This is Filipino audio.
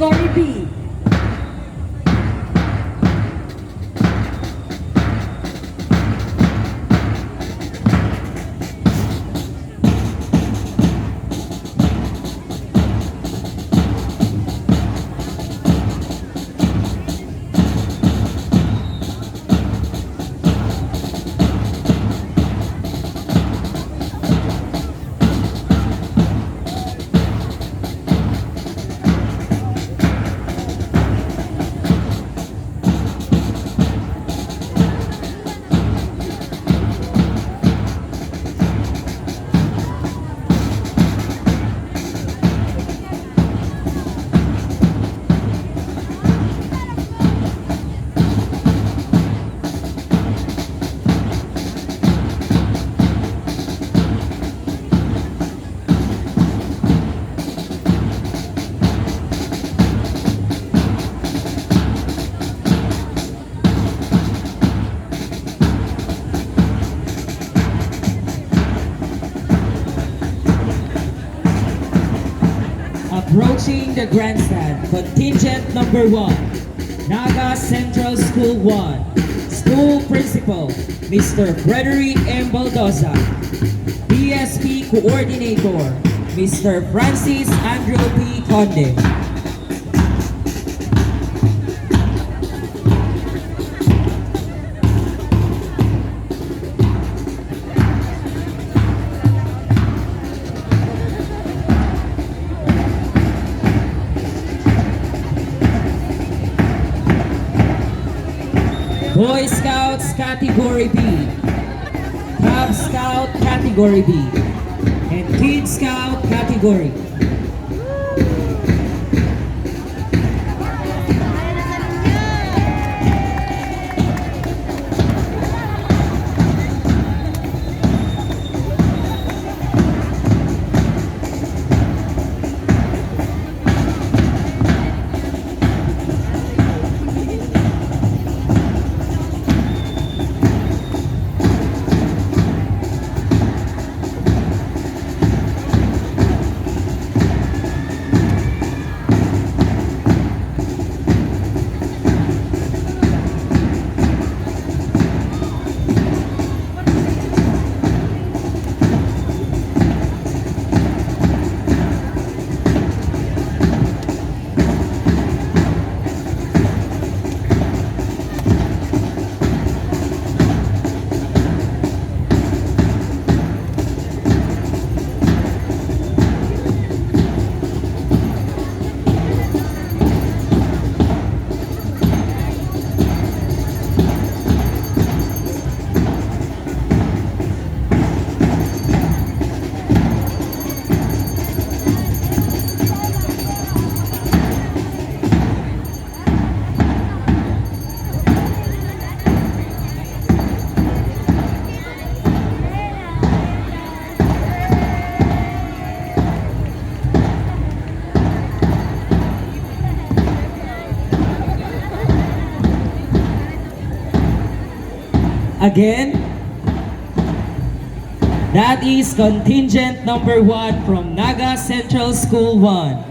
Category B. Approaching the grandstand, contingent number 1, Naga Central School 1, School Principal, Mr. Frederick M. Baldoza, DSP Coordinator, Mr. Francis Andrew P. Conde. Boy Scouts Category B, Cub Scout Category B, and Kid Scout Category. Again, that is contingent number 1 from Naga Central School 1.